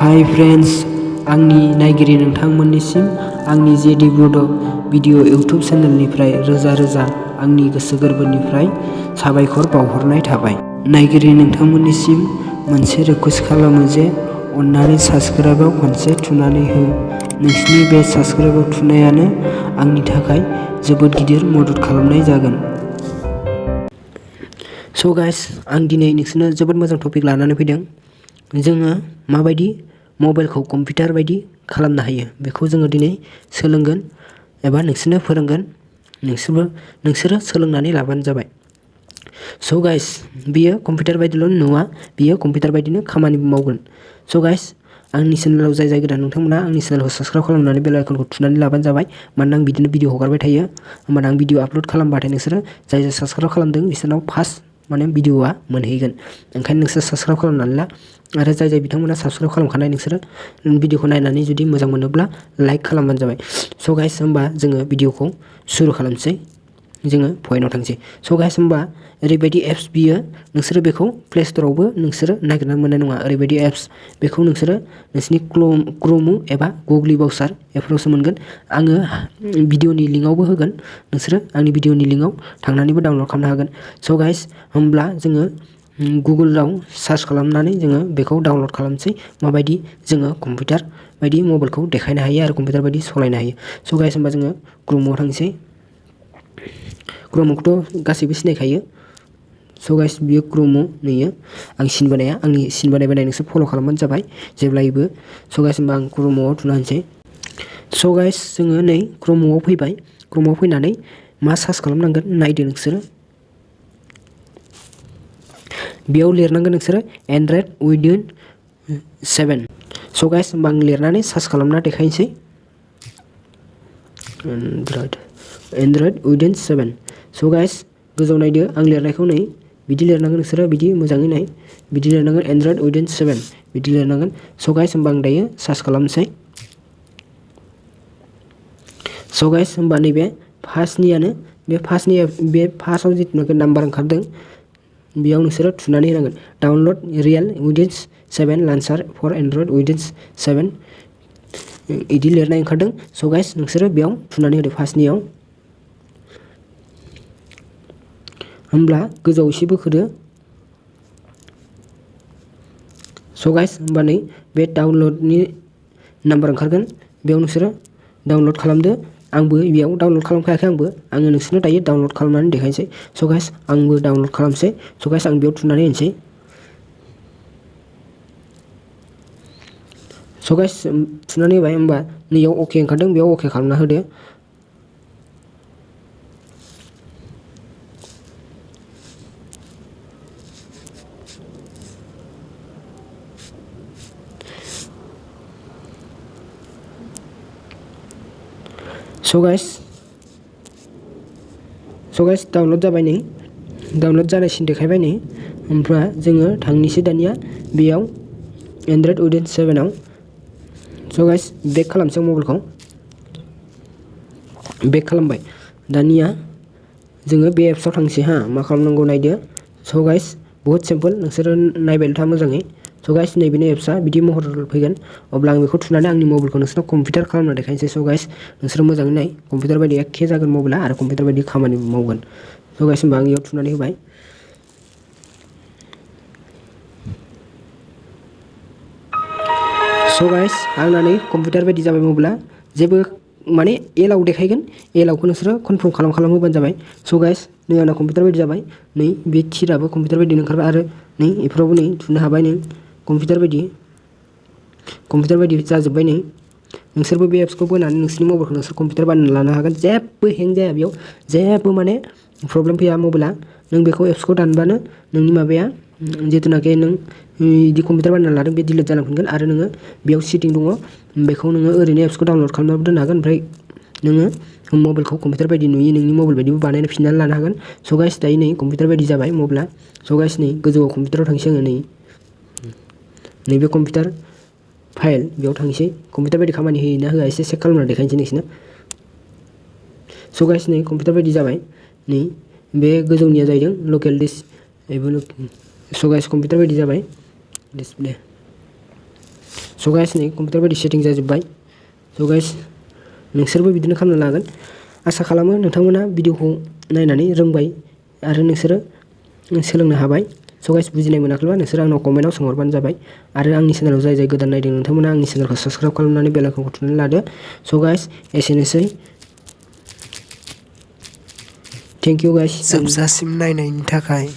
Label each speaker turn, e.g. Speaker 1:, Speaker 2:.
Speaker 1: Hi friends, आंनि नायगिरि नोंथांमोननिसिम आंनि जेडि बड' भिडिअ इउटुब चेनेलनिफ्राय रोजा रोजा आंनि गोसो गोरबोनिफ्राय साबायखर बावहरनाय थाबाय। नायगिरि नोंथांमोननिसिम मोनसे रिक्वेस्ट खालामो जे अन्नानै साबस्क्राइबआव खनसे थुनानै हो। नोंसिनि बे साबस्क्राइबआव थुनायानो आंनि थाखाय जोबोद गिदिर मदद खालामनाय जागोन। स' गाइस, आं दिनै नोंसोरनो जोबोद मोजां टपिक लानानै फैदों। जोङो माबायदि मबाइलखौ कम्पिउटार बायदि खालामनो हायो बेखौ जोङो दिनै सोलोंगोन एबा नोंसोरनो फोरोंगोन। नोंसोरो सोलोंनानै लाबानो जाबाय। स' गाइस, बियो कम्पिउटार बायदिल' नङा, बियो कम्पिउटार बायदिनो खामानिबो मावगोन। स' गाइस, आंनि चेनेलाव जाय गोदान नोंथांमोना आंनि चेनेलखौ साबस्क्राइब खालामनानै बेल आइकनखौ थुनानै लाबानो जाबाय। मानोना आं बिदिनो भिडिअ हगारबाय थायो। होमबाना आं भिडिअ आपल'ड खालामबाथाय नोंसोरो जाय साबस्क्राइब खालामदों बिसोरनाव फार्स्ट भिडिअआ मोनहैगोन। ओंखायनो नोंसोर साबस्क्राइब खालामनानै ला। आरो जाय बिथांमोना साबस्क्राइब खालामखानाय नोंसोरो भिडिअखौ नायनानै जुदि मोजां मोनोब्ला लाइक खालामबानो जाबाय। स' गाइस, होमबा जोङो भिडिअखौ सुरु खालामसै। जोङो पइन्टआव थांसै। स' गाइस, होमबा ओरैबायदि एप्स बियो, नोंसोरो बेखौ प्ले स्ट'रावबो नोंसोरो नागिरना मोननाय नङा। ओरैबायदि एप्स, बेखौ नोंसोरो नोंसिनि क्रोम एबा गुगल ब्राउजार एपफोरावसो मोनगोन। आङो भिडिअनि लिंकआवबो होगोन। नोंसोरो आंनि भिडिअनि लिंकआव थांनानैबो डाउनलड खालामनो हागोन। स' गाइस, होमब्ला जोङो गुगोलाव सार्च खालामनानै जोङो बेखौ डाउनलड खालामसै। माबायदि जोङो कम्पिउटार बायदि मबाइलखौ देखायनो हायो आरो कम्पिउटार बायदि सालायनो हायो। स' गाइस, होमबा जोङो क्रोमआव थांसै। क्रोमखौथ' गासैबो सिनायखायो। स' गाइस, बियो क्रोमआव नुयो। आं सिन बानाया, आंनि सिन बानाय नोंसोर फल' खालामबानो जाबाय जेब्लायबो। स' गाइस, होमबा आं क्रोमआव थुना होनोसै। स' गाइस, जोङो नै क्रोमआव फैबाय। क्रोमआव फैनानै मा सार्च खालामनांगोन नायदो नोंसोरो। बेयाव लिरनांगोन नोंसोरो एन्ड्रइड विदिन 7। स' गाइस, होमबा आं लिरनानै सार्च खालामना देखायनोसै। Android within 7। स' गाइस, गोजौ नायदो आं लिरनायखौ नै बिदि लिरनांगोन नोंसोरो, बिदि मोजाङै नाय। बिदि लिरनांगोन एन्ड्रइड विदिन 7 बिदि लिरनांगोन। स' गाइस, होमबा आं दायो सार्च खालामनोसै। स' गाइस, होमबा नैबे फार्स्टनियानो, बे फार्स्टआव जिथुनाखि नाम्बार ओंखारदों बेयाव नोंसोरो थुनानै होनांगोन। Download real within 7 launcher for Android within 7 इदि लिरनाय ओंखारदों। स' गाइस, नोंसोरो बेयाव थुनानै होदो फार्स्टनियाव। होमब्ला गोजौआव एसे बोखोदो। स' गाइस, होमबा नै बे डाउनलडनि नाम्बार ओंखारगोन, बेयाव नोंसोरो डाउनलड खालामदो। आंबो बेयाव डाउनलड खालामखायाखै। आङो नोंसोरनो दायो डाउनलड खालामनानै देखायनोसै। स' गाइस, आंबो डाउनलड खालामसै। स' गाइस, आं बेयाव थुनानै होनोसै। स' गाइस, थुनानै होबाय। होमबा नैयाव अके ओंखारदों, बेयाव अके खालामना होदो। स' गाइस, डाउनलड जाबाय नै, डाउनलड जानायसिन देखायबाय नै। ओमफ्राय जोङो थांनोसै दानिया बेयाव एन्ड्रइड विदिन 7आव। स' गाइस, बेक खालामसै मबाइलखौ। बेक खालामबाय। दानिया जोङो बे एप्सआव थांसै। मा खालामनांगौ नायदो। स' गाइस, बुहुद सिम्पोल, नोंसोरो नायबायल' था मोजाङै। स' गाइस, नैबेनो एप्सआ बिदि महर फैगोन। अब्ला आं बेखौ थुनानै आंनि मबाइलखौ नोंसोरनाव कम्पिउटार खालामना देखायनोसै। स' गाइस, नोंसोरो मोजाङै नाय। कम्पिउटार बायदि एखे जागोन मबाइला आरो कम्पिउटार बायदि खामानि मावगोन। स' गाइस, होमबा आं इयाव थुनानै होबाय। स' गाइस, आंना नै कम्पिउटार बायदि जाबाय मबाइला। जेबो एलाव देखायगोन। एलावखौ नोंसोरो कनफार्म खालाम होबानो जाबाय। स' गाइस, नै आंना कम्पिउटार बायदि जाबाय। नै बे थिराबो कम्पिउटार बायदिनो ओंखारबाय। आरो नै इफोरावबो नै थुनो हाबाय। नै कम्पिउटार बायदि जाजोब्बाय। नै नोंसोरबो बे एप्सखौ बोनानै नोंसोरनि मबाइलखौ नोंसोर कम्पिउटार बानायना लानो हागोन। जेबो हें जाया, बेयाव जेबो प्रब्लेम फैया मबाइला। नों बेखौ एप्सखौ दानबानो नोंनि माबाया जिथुनाखि नों बिदि कम्पिउटार बानायना लादों बे डिलिट जालांफिनगोन। आरो नोङो बेयाव सेटिं दङ, बेखौ नोङो ओरैनो एप्सखौ डाउनलड खालामनाबो दोननो हागोन। ओमफ्राय नोङो मबाइलखौ कम्पिउटार बायदि नुयै नोंनि मबाइल बायदिबो बानायफिननानै लानो हागोन। स' गाइस, दायो नै कम्पिउटार बायदि जाबाय मबाइला। स' गाइस, नै गोजौआव कम्पिउटाराव थांसै आङो। नैबे कम्पिउटार फाइल बेयाव थांसै। कम्पिउटार बायदि खामानि होयो ना होआ एसे चेक खालामना देखायनोसै नोंसोरनो। स' गाइस, नै कम्पिउटार बायदि जाबाय। नै बे गोजौनिया जाहैदों लकेल डिस्क। स' गाइस, कम्पिउटार बायदि जाबाय डिसप्ले। स' गाइस नै कम्पिउटार बायदि सेटिं जाजोब्बाय। स' गाइस नोंसोरबो बिदिनो खालामनो लागोन। आसा खालामो नोंथांमोना भिडिअखौ नायनानै रोंबाय आरो नोंसोरो सोलोंनो हाबाय। स' गाइस बुजिनाय मोनाखैबा नोंसोर आंनाव कमेन्टआव सोंहरबानो जाबाय आरो आंनि चेनेलाव जाय गोदान नायदों नोंथांमोना आंनि चेनेलखौ साबस्क्राइब खालामनानै बेल आइकनखौ थुनानै लादो। स' गाइस एसेनोसै। थेंक इउ गाइस
Speaker 2: जोबजासिम नायनायनि थाखाय।